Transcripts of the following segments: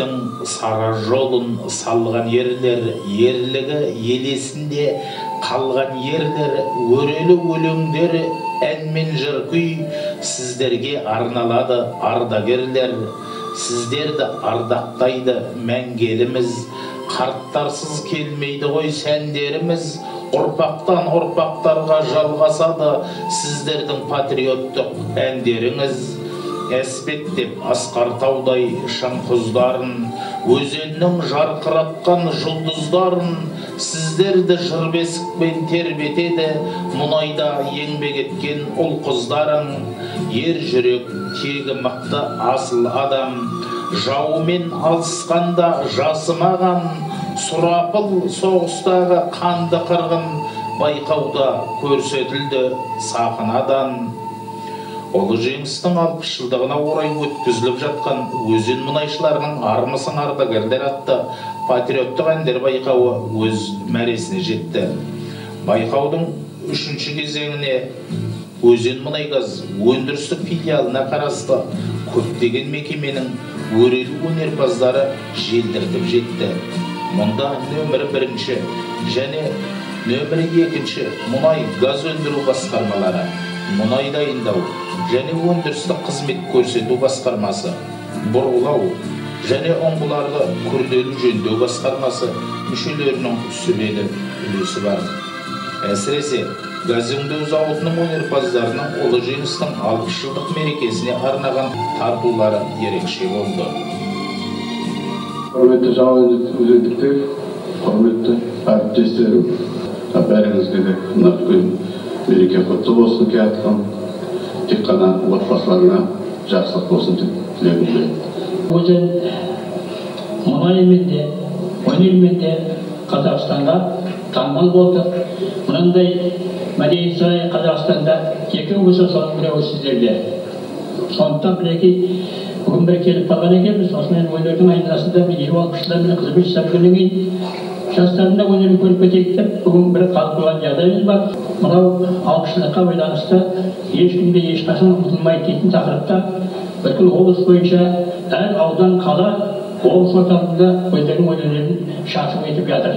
Еңбектің сара жолын салған ерлер, ерлігі елесінде қалған ерлер, өрелі өлеңдер, ән мен жыр күй сіздерге арналады ардагерлер. Сіздерді ардақтайды мәңгеліміз, қарттарсыз келмейді ғой сәндеріміз. Ұрпақтан ұрпақтарға жалғасады сіздердің патриоттық әндеріңіз. Әспеттеп асқар таудай шаңқұздарын, өзеннің жарқыратқан жұлдыздарын, сіздерді жыр бесікпен тербетеді мұнайда еңбек еткен ұл қыздарың. Ер жүрек тегі мықты асыл адам, жаумен алысқанда жасымаған, сұрапыл соғыстағы қанды қырғын байқауда көрсетілді сахнадан. Ұлы жеңістің 60 жылдығына орай өткізіліп жатқан өзен мұнайшыларының армысың ардагерлер атты патриоттық әндер байқауы өз мәресіне жетті. Байқаудың 3-ші кезеңіне өзен мұнайгаз өндірістік филиалына қарасты көптеген мекеменің өрелі өнерпаздары желдіртіп жетті. Мұнда нөмірі 1-ші және нөмірі 2-ші мұнай газ өндіру басқармалары, мұнай дайындау және өндірістік қызмет көрсету басқармасы, бұрғылау және ұңғыларды күрделі жөндеу басқармасы мүшелерінің сүбелі үлесі бар. Әсіресе газ өңдеу зауытының өнерпаздарының ұлы жеңістің 60 жылдық мерекесіне арнаған тартулары ерекше болды. Құрметті жауынгерлер, құрметті әріптестерім, бәріңізге де мына үлкен мереке құтты болсын айтқан, тек қана отбасыларына жақсылық болсын деп тілегім. Өзен мұнаймен де, өнермен де Қазақстанға танымал болды. Мынандай мәдени сарай Қазақстанда екі өсі соның біреуі сіздерде. Сондықтан білекей, бүгін бір келіп қалған екенбіз. Осымен өнердің айналасында 20-60 жылдармен қызмет жасап жүргеннен кейін жастарында өнерін көріп кетейік деп, бүгін бір қалып қойған жағдайымыз бар. Мынау 60-жылдыққа байланысты ешкімде ешқашан ұмытылмайды дейтін тақырыпта бүкіл облыс бойынша әр аудан қала облыс орталығында өздерінің өнерлерін шашып етіп жатыр.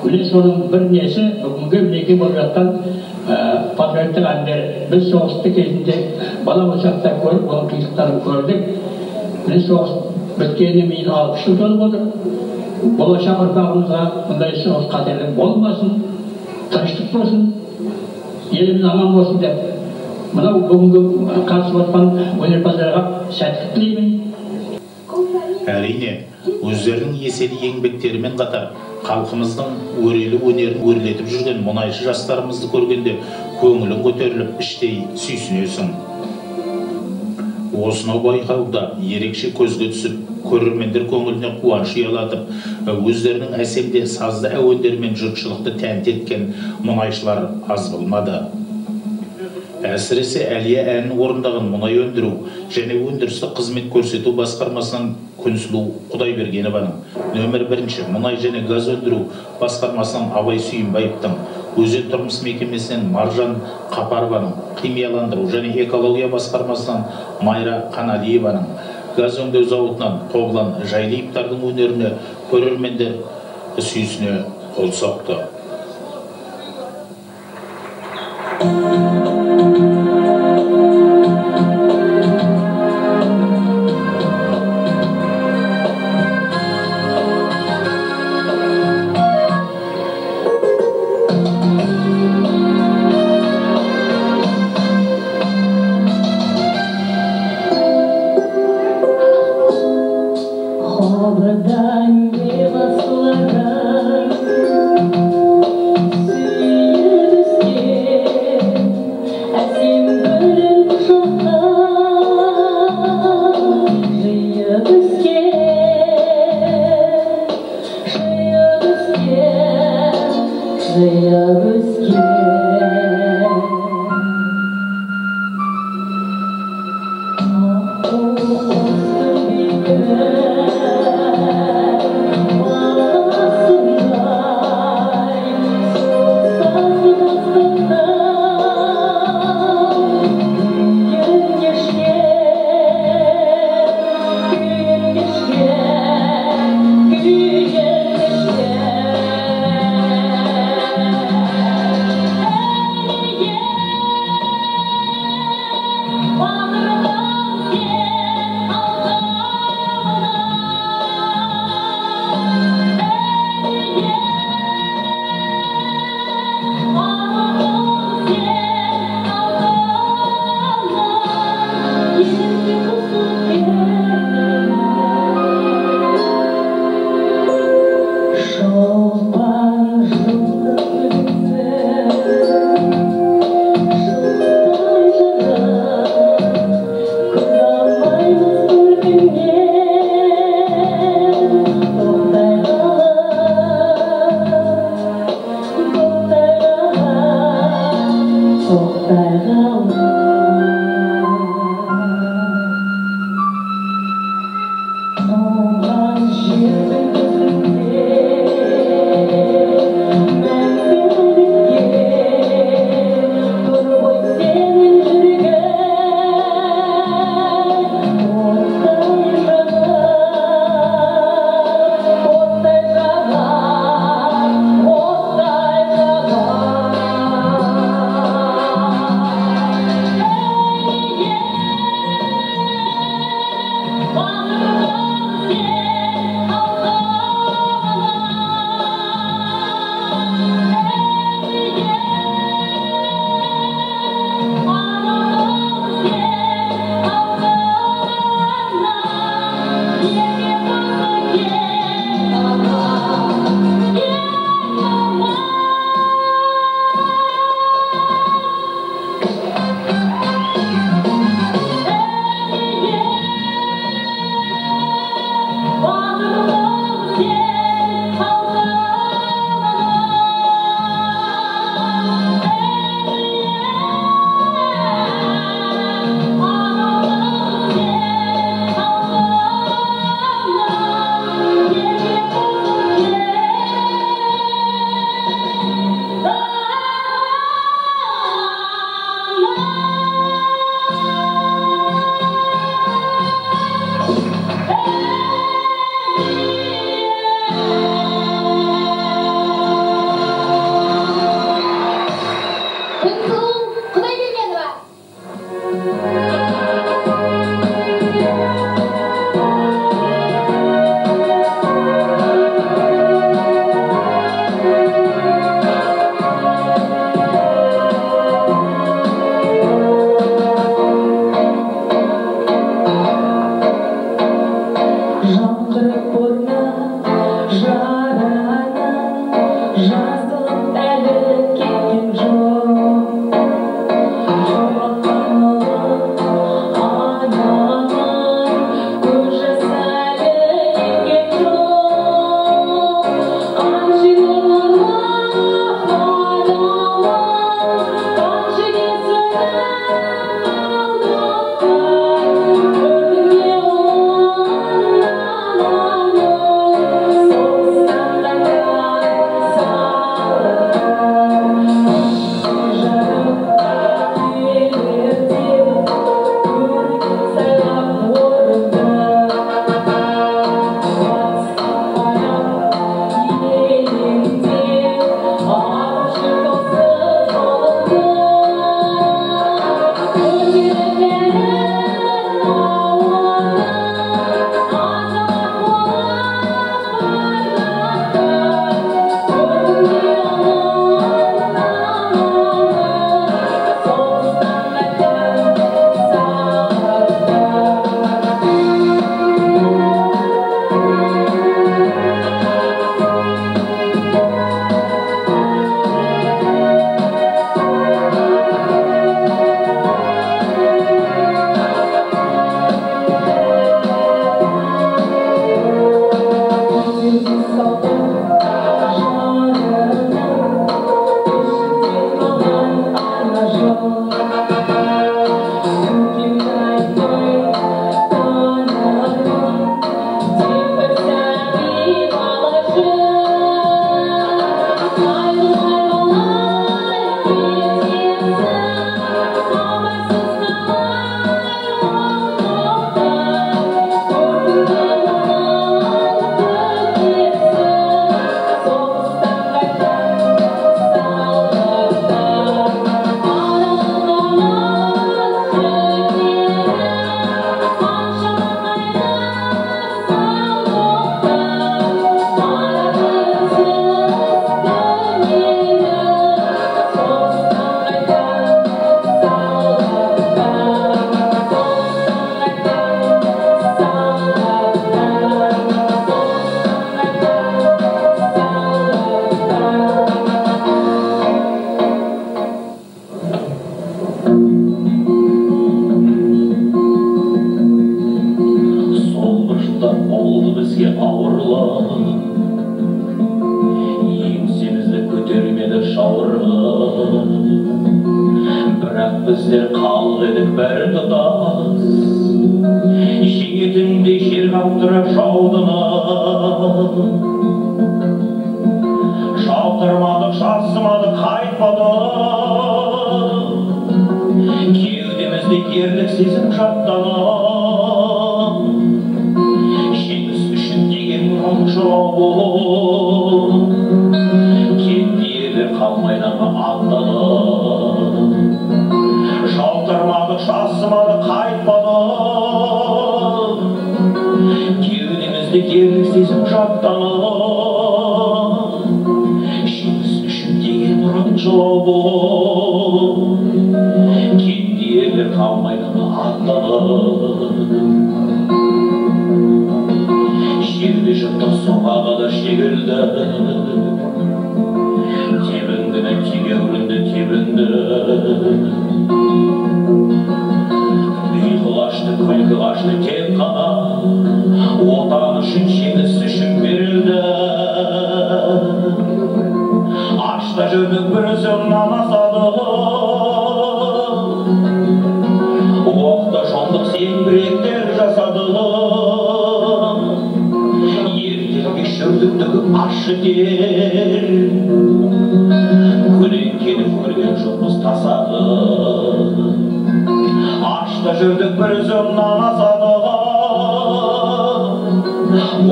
Міне соның бір несі бүгінгі мінеке болып жатқан патриоттық әндер. Біз соғысты кезінде бала болсақта көріп, оның қиындықтарын көрдік. Міне соғыс біткеніне кейін 60 жыл толып отыр. Болашақ ұрпағымызға мұндай соғыс қатерлік болмасын, тыныштық болсын, еліміз аман болсын деп, мынау бүгінгі қатысып отқан өнерпаздарға сәттілік тілеймін. Әрине, өздерінің еселі еңбектерімен қатар халқымыздың өрелі өнерін өрлетіп жүрген мұнайшы жастарымызды көргенде көңілің көтеріліп, іштей сүйсінесің. Осынау байқауда ерекше көзге түсіп, көрермендер көңіліне қуаныш ұялатып, өздерінің әсемде сазды әуендермен жұртшылықты тәнті еткен мұнайшылар аз болмады. Әсіресе Әлия әнін орындаған мұнай өндіру және өндірістік қызмет көрсету басқармасының Күнсұлу Құдайбергенованың, нөмір 1-ші мұнай және газ өндіру басқармасының Абай Сүйінбаевтың, өзен тұрмыс мекемесінен Маржан Қапарованың, химияландыру және экология басқармасынан Майра Қаналиеваның, газ өңдеу зауытынан Қоблан Жайлиевтардың өнеріне көрермендер сүйсіне қол соқты. ауырлап еңсемізді көтермеді жауырлап бірақ біздер халық едік бәрі тұтас жеңетіндей жер қаптырып жаудынан жалтырмадық жасымадық қайтпадық кеудемізде ерлік сезім жаттанып жеңіс үшін деген ұран жауы кетті ерлер қалмайданға аттанып жалтырмадық жасымадық қайтпадық кеудемізде ерлік сезім жаттанып жеңіс үшін деген ұран жауы кетті ерлер қалмайданға аттанып жерде жұрттық соңға да шегілді тебінді ме тегеурінді тебінді ұйқы қашты күлкі қашты тек қана отан үшін жеңіс үшін берілді ашта жүрдік бір өзімнан асадық оқта жондық зеңбіректер жасадық жүрдіктігі ашы дер көлеңкені көрген жоқпыз тасады ашта жүрдік бір өзімнан асадық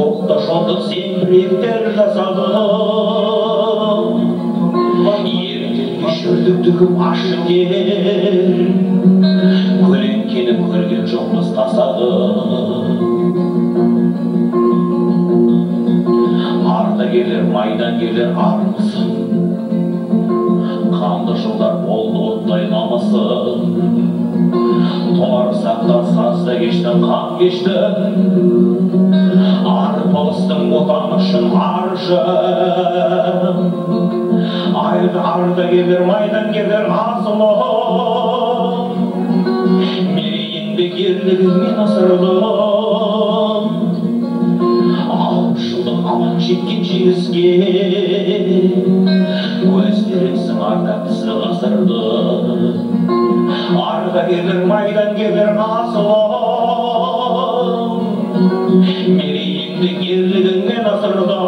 оқта жондық зеңбіректер жасадық ертеңге жүрдіктігі ашы дер көлеңкені көрген жоқпыз тасады ардагерлер майдангерлер армысың қанды жылдар болды оттай намысын толарсақтан сазда кештің қан кештің арпалыстың отан үшін аршын ардагерлер майдангерлер асылым мерейіңді ерлігіңмен асырдым аман жеткен жеңіске өздеріңсің ардақтысы ғасырды ардагерлер майдангерлер асылым мерейіңді ерлігіңмен асырдың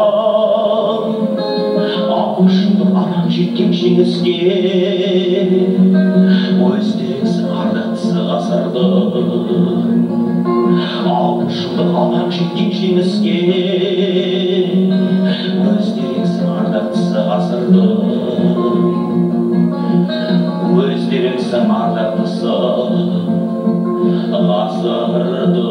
алпыс жылдық аман жеткен жеңіске өздеріңсің ардақтысы ғасырды алпыс жылдық аман жеткен жеңіске өздеріңсің ардақтысы ғасырды өздеріңсің ардақтысы ғасырды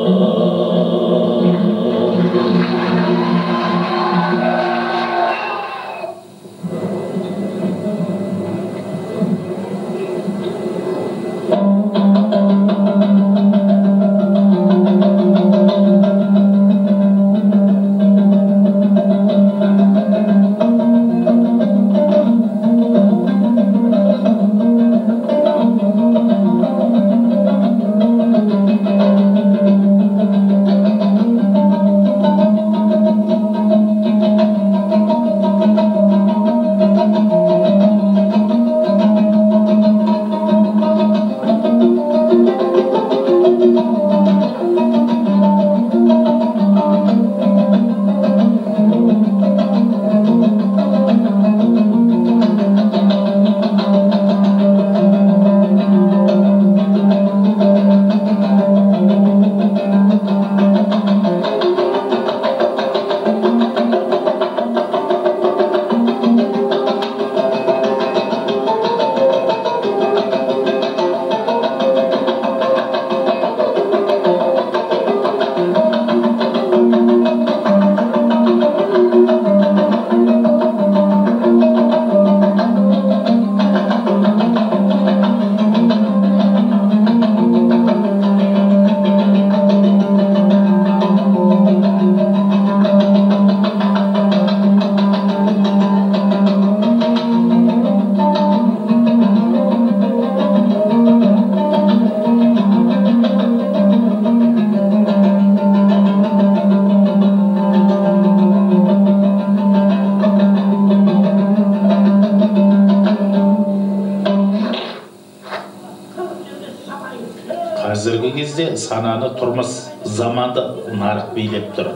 сананы тұрмыс заманды нарық билеп тұр.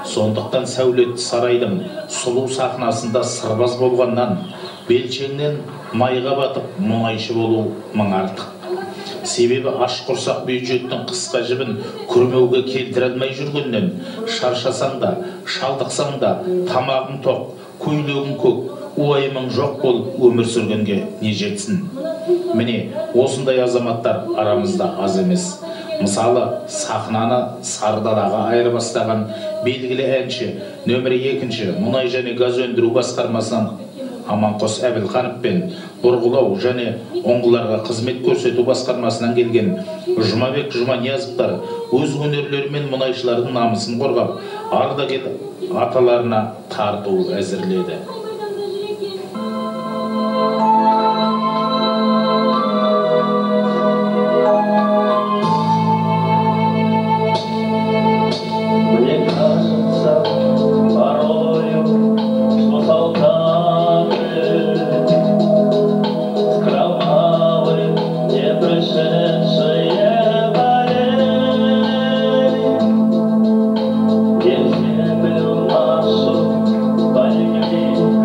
Сондықтан сәулетті сарайдың сұлу сахнасында сырбаз болғаннан, белшеңнен майға батып мұнайшы болу мың артық. Себебі аш құрсақ бюджеттің қысқа жібін күрмеуге келтіре алмай жүргеннен, шаршасаң да, шалдықсаң да, тамағың тоқ, көйлегің көк, уайымың жоқ болып өмір сүргенге не жетсін. Міне, осындай азаматтар арамызда аз емес. Мысалы, сахнаны Сардараға айырбастаған белгілі әнші, нөмірі 2-ші мұнай және газ өндіру басқармасынан Аманқос Әбілханов пен бұрғылау және оңғыларға қызмет көрсету басқармасынан келген Жұмабек Жұманиязовтар өз өнерлерімен мұнайшылардың намысын қорғап, ардагер аталарына тарту әзірледі. Если бы массу полегли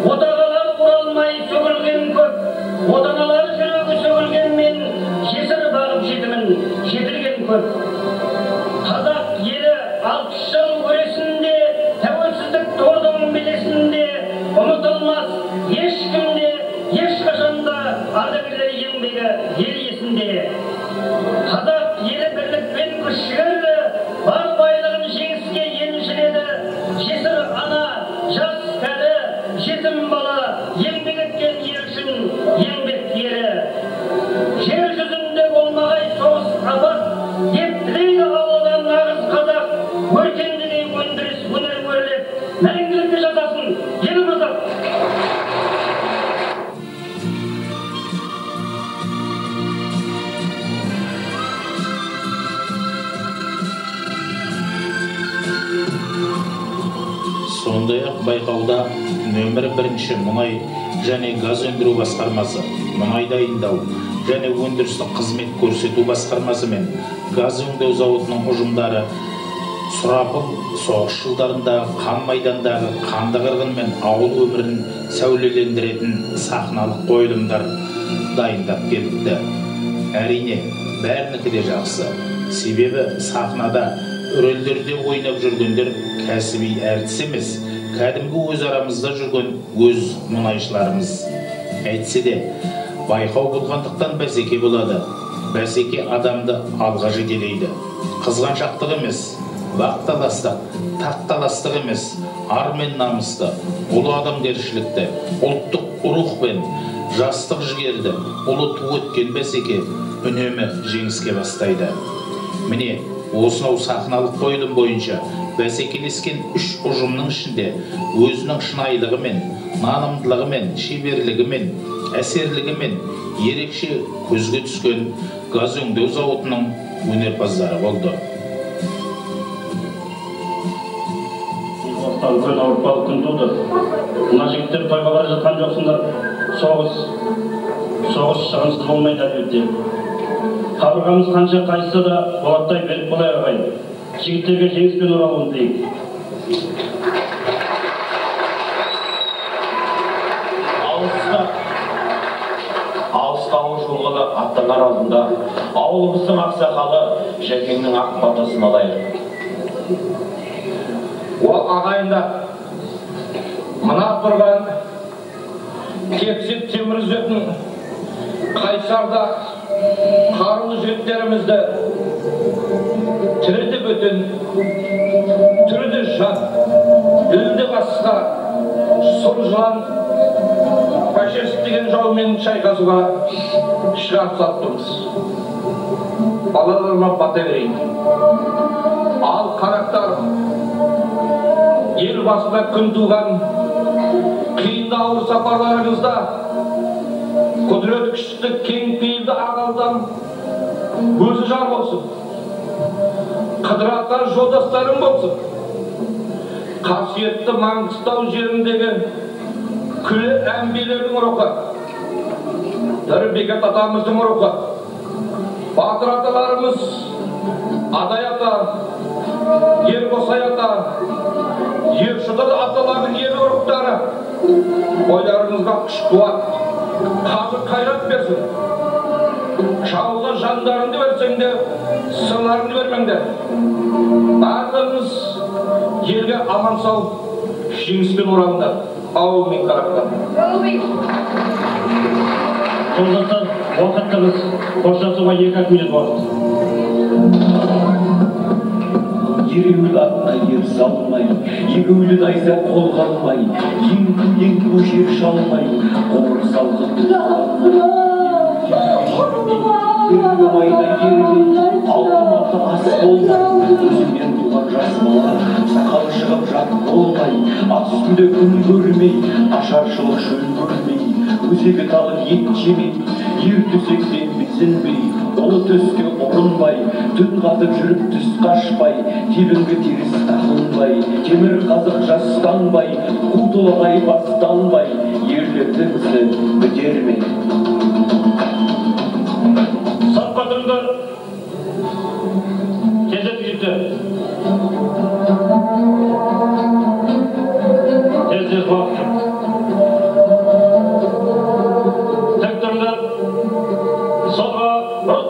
Otağalar kuralmay sökülgen köp, otanalar sürügü sökülgen men көп. Қазақ елі 60 жыл өресінде, тәуелсіздік тордың белесінде ұмытылмас ешкімде, ешқашанда ардагерлер еңбегі ел есінде. Қазақ елі бірлікпен күш жігерлі, бар байлығын жеңіске еншіледі. Жесір ана, жас кәрі, жетім бала, еңбек еткен ел үшін еңбек ері. Жер жүзінде болмағай соғыс апат, деп тілейді ауылдан нағыз қазақ. Өркендеген өндіріс өнер өрлеп, мәңгілікке жатасын еліміз. Сондай-ақ байқауда нөмір 1 мұнай және газ өндіру басқармасы, мұнай дайындау және өндірістік қызмет көрсету басқармасы мен газ өңдеу зауытының ұжымдары сұрапыл соғыс жылдарындағы қан майдандағы қанды қырғын мен ауыл өмірін сәулелендіретін сахналық қойылымдар дайындап келіпті. Әрине, бәрінікі де жақсы. Себебі сахнада рөлдерде ойнап жүргендер кәсіби әртіс емес, кәдімгі өз арамызда жүрген өз мұнайшыларымыз. Әйтсе де, байқау болғандықтан бәсеке болады. Бәсеке адамды алға жетелейді. Қызғаншақтық емес, бақталастық, тақталастық емес, ар мен намысты, ұлы адамгершілікті, ұлттық рух пен жастық жігерді, ұлы ту өткен бәсеке үнемі жеңіске бастайды. Міне, осынау сахналық қойылым бойынша бәсекелескен 3 ұжымның ішінде өзінің шынайылығымен, нанымдылығымен, шеберлігімен, әсерлігімен ерекше көзге түскен газ өңдеу зауытының өнерпаздары болды. Үлкен ауыртпалық күн туды. Мына жігіттер тойға бара жатқан жоқсыңдар. Соғыс шығынсыз болмайды әлбетте. Қабырғамыз қанша қайсы да болаттай беріп болай ағайын. Жігіттерге жеңіспен оралуын тілейік. Алыстауы жолғалы аттанар алдында ауылымыздың ақсақалы Жәкеңнің ақ батасын алайық. Ол ағайындар, мына тұрған кепсеп темір үзетін қайсарда қарулы жігіттерімізді тірі де бөтен, түрі де жат, ділі де басқа сұр жылан фашист деген жаумен шайқасуға шығарып салыптырмыз. Балаларыма бата берейін. Ал қарақтар, ел басына күн туған қиынды ауыр сапарларыңызда құдірет күшті кең пейілді ағалдан өзі жар болсын. Қыдыратар жолдастарым болсын. Қасиетті Маңғыстау жеріндегі күлі әмбелердің рухы, Нұрбекет атамыздың рухы, батыр аталарымыз Адай ата, Ербосай ата, Ершұдыр аталардың ер ұрықтары бойларыңызға күш қуат, қазір қайрат берсін. Жауға жандарыңды берсең де, сырларыңды бермеңдер. Барлығыңыз елге аман сау, жеңіспен оралыңдар. Ауылмен қарақтар. Жолдастар, уақыттыңыз қоштасуға 2 минут уақыт. Ереуіл атқа ер салмай, егеулі дайса қолға алмай, еңку жер шалмай, қоңыр салғын майда ермей, алтын ас болмай, өзімнен туған жас бала, сақал шығып жат болмай, ат үстінде күн көрмей, ашаршылық шөл көрмей, өзегі талып ет жемей, ер төсектен безінбей, ұлы төске ұрынбай, түн қатып жүріп түс қашпай, тебінгі теріс тақынбай, темір қазық жастанбай, қу толағай басталбай, ерлердің ісі бітермей. Сапқа тұрыңдар. Тезет жетті. Тез уақыт. Тек тұрыңдар. Солға бұрып.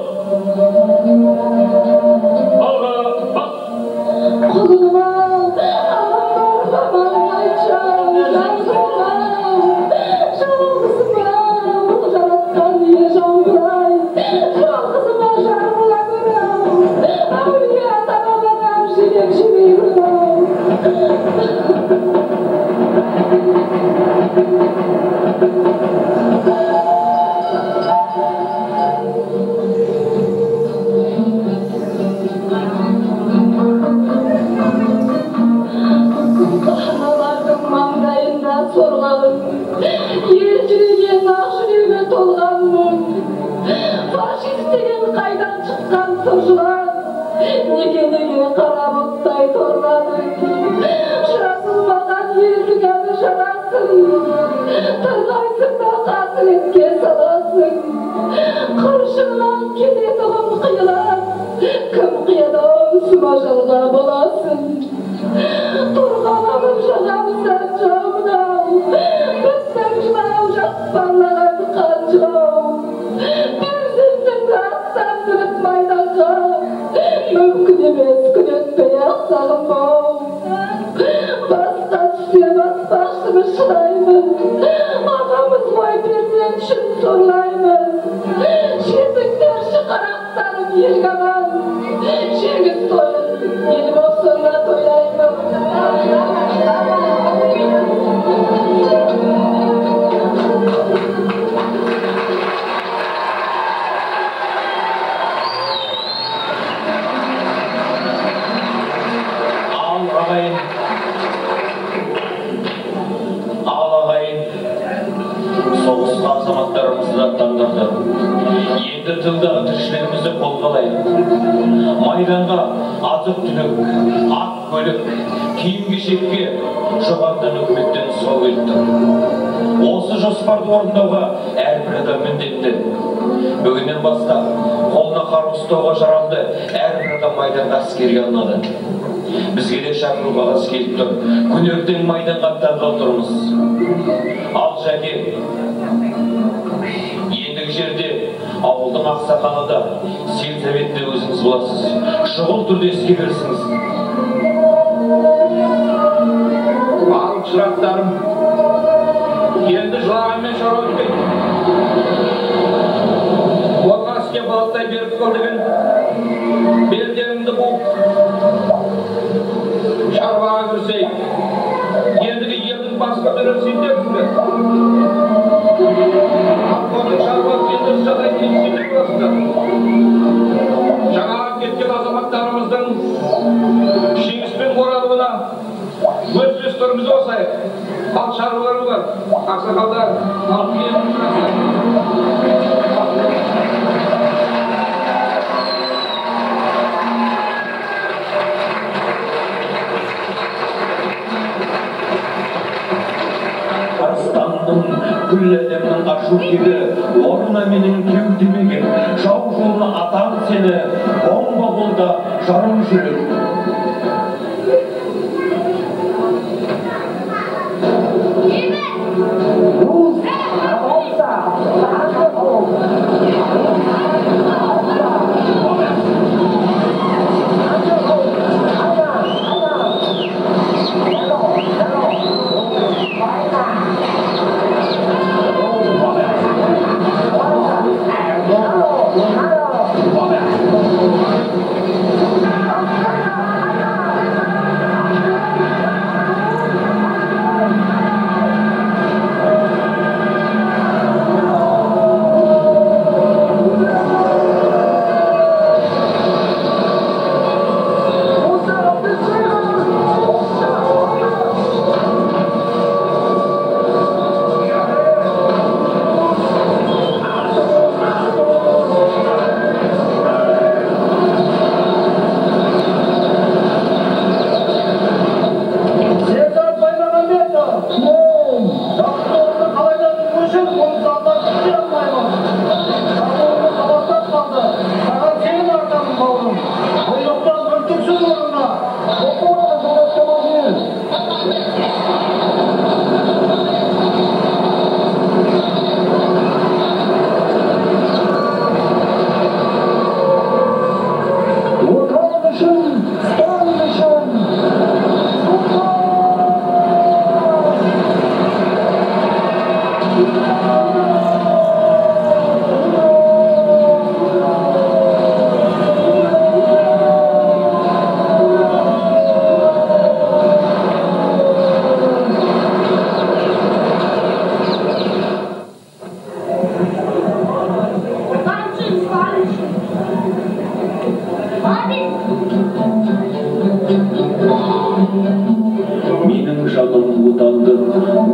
Менің жалым отандым,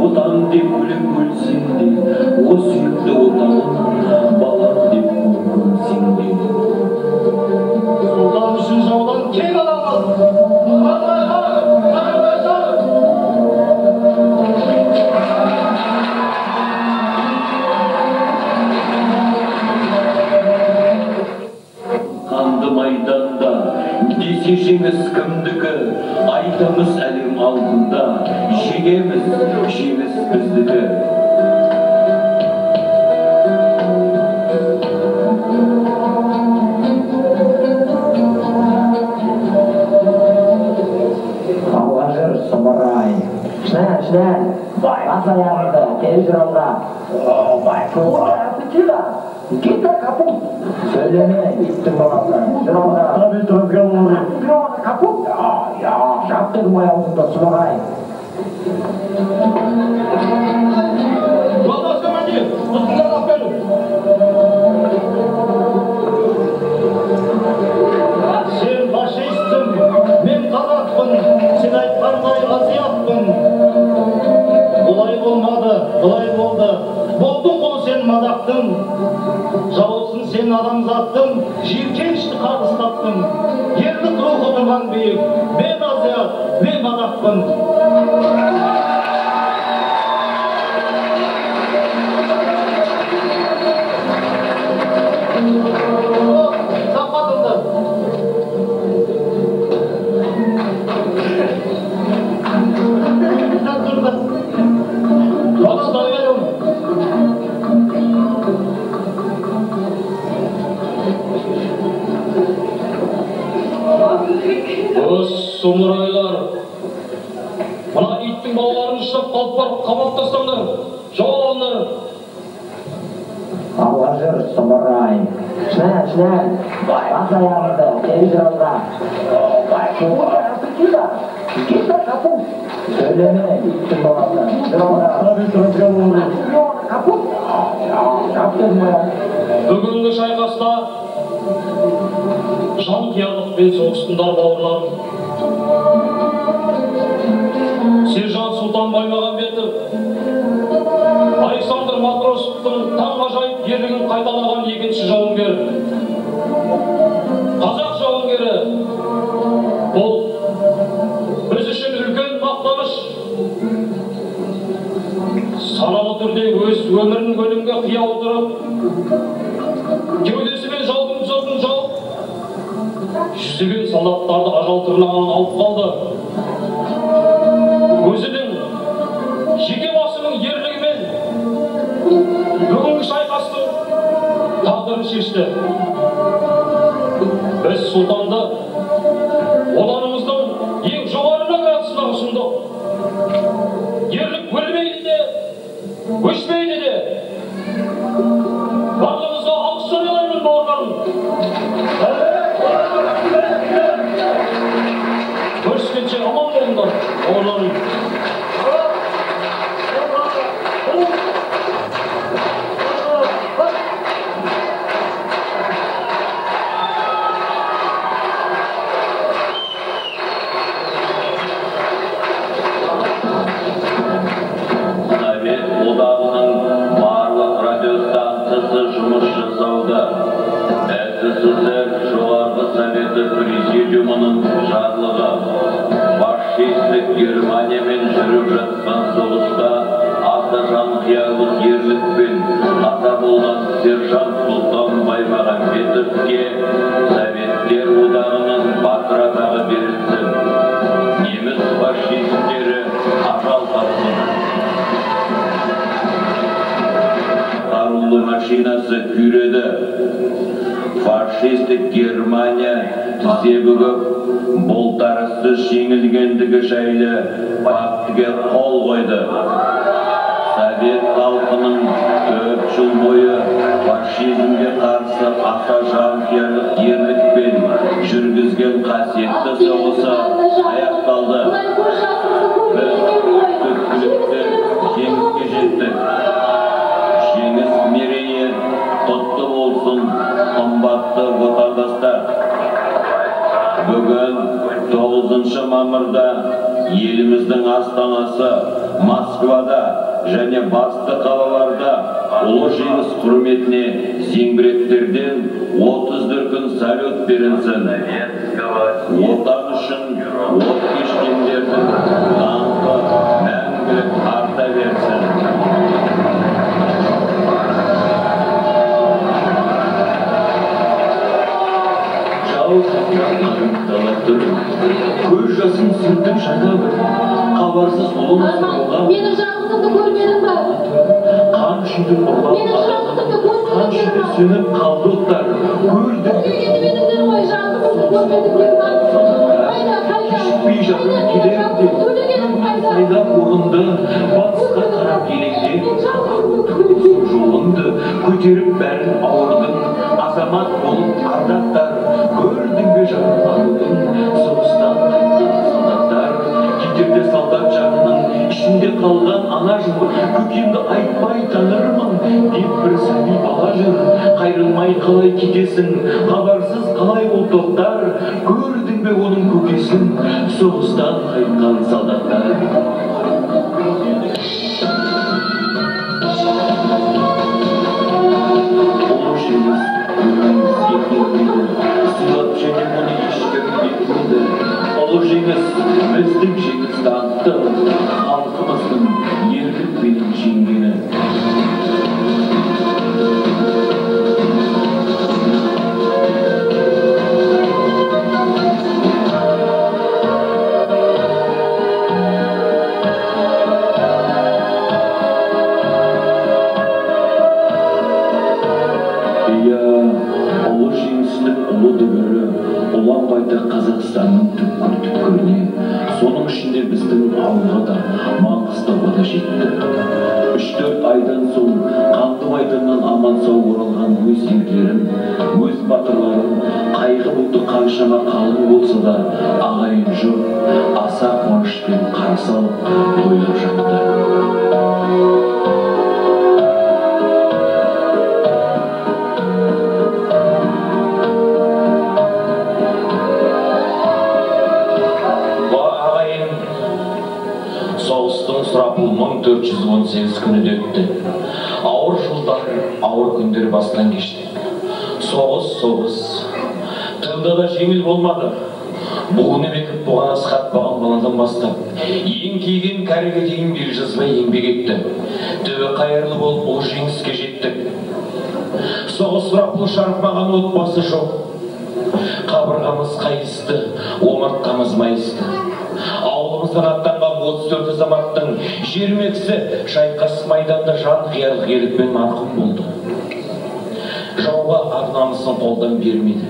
отан деп өлең өлсең де, о сүйікті отаным, балам деп өлсең де. Сұлтан үшін жаудан кек аламыз. Қанды майданда десе жеңіс кімдікі, айтамыз әлем алдында, жеңеміз, жеңіс біздікі. Алғажыр сұмырай. Шына, бас аяғында, кел жырауға. Гита капут. Söyleme, gittim babamdan. Жырауға. Tabii разговор. Капут? Ya, жаптырмай аузында сұмырай. Жолдас командир, тұтқындар апелу. Сен фашистсің, мен қазақпын, сен айтқандай азиатпын. Бұлай болмады, бұлай болды. Болдың ғой сен мадақтың, жауыпсың сен адамзаттың, жиіркенішті қарғыс таптың. Ерлік рухы тұрған биік, мен азиат, мен мадақпын. Сапатылды. Сұмырайлар, мына иттің балаларын ұштап қалып барып қамап тастаңдар, жауап алыңдар. Алғажыр сұмырай. Шына, бас аяғында, кел жырауға. Гита капут. Söyleme, gittim babamdan. Жырауға. Tabii разговор. Капут? Ya, жаптырмай. Бүгінгі шайқаста жанқиярлықпен соғыстыңдар бауырларым. Сержант Сұлтан Баймағамбетов, Александр Матросовтың таңғажайып ерлігін қайталаған екінші жауынгер. Қазақ жауынгері. Бұл біз үшін үлкен мақтаныш. Саналы түрде өз өмірін өлімге қия отырып, кеудесімен жаудың тұзатын жауып, жүздеген солдаттарды ажал тырнағынан алып қалды. Өзінің жеке басының ерлігімен бүгінгі шайқастың тағдырын шешті. Біз сұлтанды отанымыздың ең жоғары наградасына ұсындық. Ерлік өлмейді де, өшпейді де. Барлығыңызға алғыс жариялаймын бауырларым. Көріскенше аман болыңдар, бауырларым. Совет одағының барлық радиостанциясы жұмыс жасауда. СССР жоғарғы советі президиумының жарлығы фашистік Германиямен жүріп жатқан соғыста аса жанқиярлық ерлікпен қаза болған сержант Сұлтан Баймағамбетовке Советтер одағының батыр атағы берілсін. Неміс фашистері ажал тапсын. Қарулы машинасы күйреді. Фашистік Германия тізе бүгіп, бұлтарысы жеңілгендігі жайлы фактіге қол қойды. Совет халқының 4 жыл бойы фашизмге қарсы аса жанқиярлық ерлікпен жүргізген қасиетті соғысы аяқталды. Біз түпкілікті жеңіске жеттік. Жеңіс мерейі құтты болсын, қымбатты отандастар. Бүгін 9 мамырда еліміздің астанасы Москвада және басты қалаларда ұлы жеңіс құрметіне зеңбіректерден 30 дүркін салют берілсін. Отан үшін от кешкендердің даңқы мәңгілік арта берсін. Көз жасын сүртіп шайнап, хабарсыз ұлын сұрауға. Менің жалғызымды көрмедің ба? Қан шүйдіп ұрған қан шүйдіп сөніп қалды оттар. Көрмедіңдер ғой, жалғызымды көрмедіңдер ма? Кешікпей жатып келерде, сайда орынды, батысқа қарап келеңде. Жолыңды көтеріп бәрін ауырдың, азамат болып ардақтар. Көрдің бе жараланудың, соғыстан қайтқан солдаттар. Кетерде солдат жанының ішінде қалған ана жұры. Көкемді айтпай танырмын деп бір сәби бала жүр. Қайрылмай қалай кетесің, хабарсыз қалай ол тоқтар. Көрдің бе оның көкесін, соғыстан қайтқан солдаттар. Ұлы жеңіс сыйлап және мұны ешкім етмейді. Ұлы жеңіс біздің жеңіс даңқты, халқымыздың ерлікпенен жеңгені. Қазақстанның түкпір-түкпіріне, соның ішінде біздің ауылға да, Маңғыстауға да жетті. 3-4 айдан соң қанды майданнан аман сау оралған өз ерлерім, өз батырларым, қайғы бұлты қаншама қалың болса да, ағайын жұрт аса қуанышпен қарсы алып тойлап жатты. Сұрапыл 1418 күні өтті. Ауыр жылдар, ауыр күндер бастан кешті. Соғыс. Тыңда да жеңіл болмады. Бұғыны бекіп бұған асқатпаған баладан бастап, еңкейген кәріге дейін бел жазбай еңбек етті. Түбі қайырлы болып ұлы жеңіске жеттік. Соғыс сұрапыл шарпымаған отбасы жоқ. Қабырғамыз қайысты, омыртқамыз майысты. Ауылымыздан аттанған 34 азаматтың 20-сі шайқас майданда жан қиярлық ерлікпен марқұм болды. Жауға ар намысын қолдан бермеді.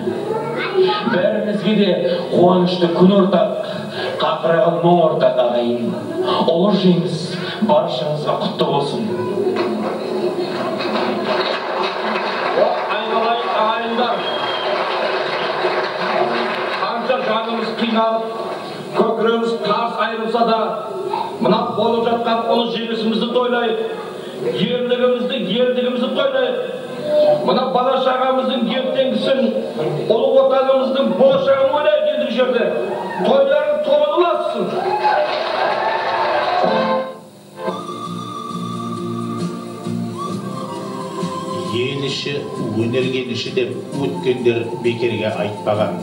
Бәрімізге де қуанышты күн ортақ, қақыраған мұң ортақ ағайын. Ұлы жеңіс баршаңызға құтты болсын. Айналайын ағайындар, қанша жанымыз қиналып, көкірегіміз қарс айырылса да, мына болып жатқан ұлы жеңісімізді тойлайық, елдігімізді тойлайық. Мына бала шағамыздың ертеңгісін, ұлы отанымыздың болашағын ойлайық ендігі жерде. Тойларын тойласын. Ел іші, өнерген іші деп өткендер бекерге айтпаған.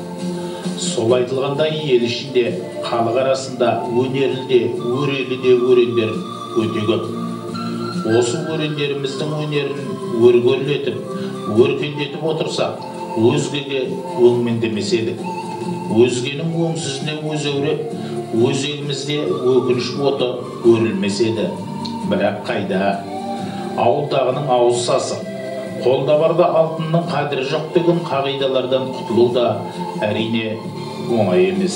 Сол айтылғандай ел ішінде, халық арасында өнерлі де, өрелі де өрендер өте көп. Осы өрендеріміздің өнерін өргөрлетіп, өркендетіп отырсақ, өзгеге өңмендемес едік. Өзгенің өңсізіне өз өре, өз елімізде өкініш оты өрілмес еді. Бірақ қайда? Ауылдағының ауыз сасық. Қолда барда алтынның қадірі жоқ деген қағидалардан құтылу да әрине оңай емес.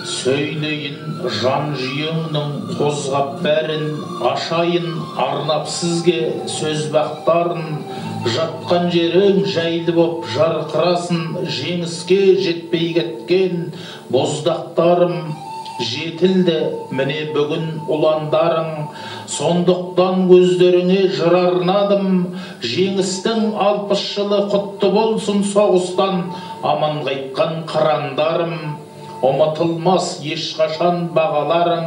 Сөйлейін жан жүйеңнің қозғап бәрін, ашайын арнап сізге сөз бақтарын, жатқан жерің жайлы боп жарқырасын, жеңіске жетпей кеткен боздақтарым, жетілді міне бүгін ұландарың, сондықтан көздеріңе жыр арнадым. Жеңістің 60 жылы құтты болсын, соғыстан аман қайтқан қырандарым. Ұмытылмас ешқашан бағаларың,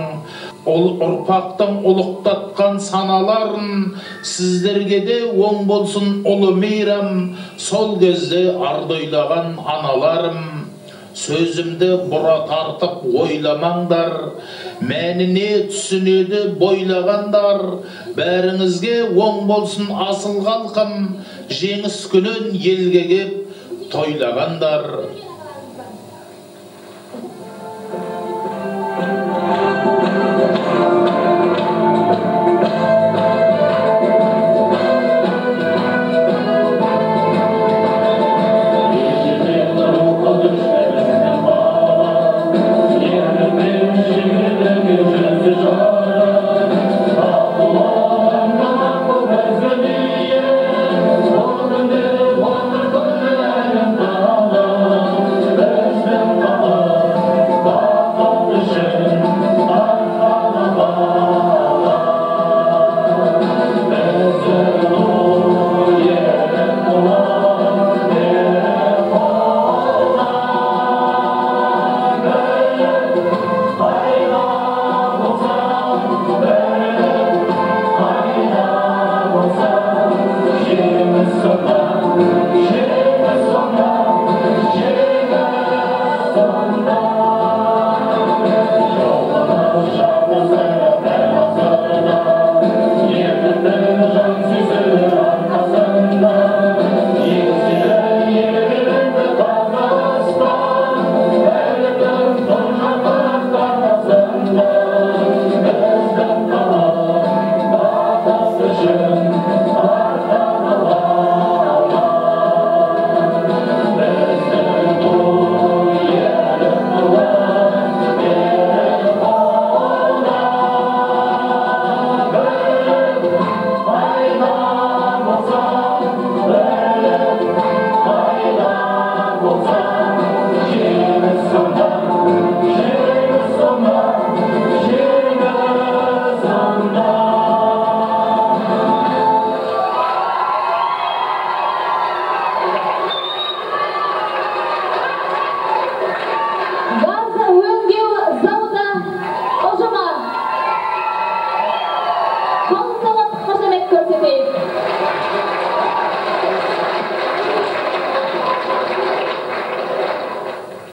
ол ұрпақтың ұлықтатқан саналарын. Сіздерге де оң болсын ұлы мейрам, сол кезде арды ойлаған аналарым. Сөзімді бұра тартып ойламаңдар, мәніне түсінеді бойлағандар. Бәріңізге оң болсын асыл халқым, жеңіс күнін елге кеп тойлағандар.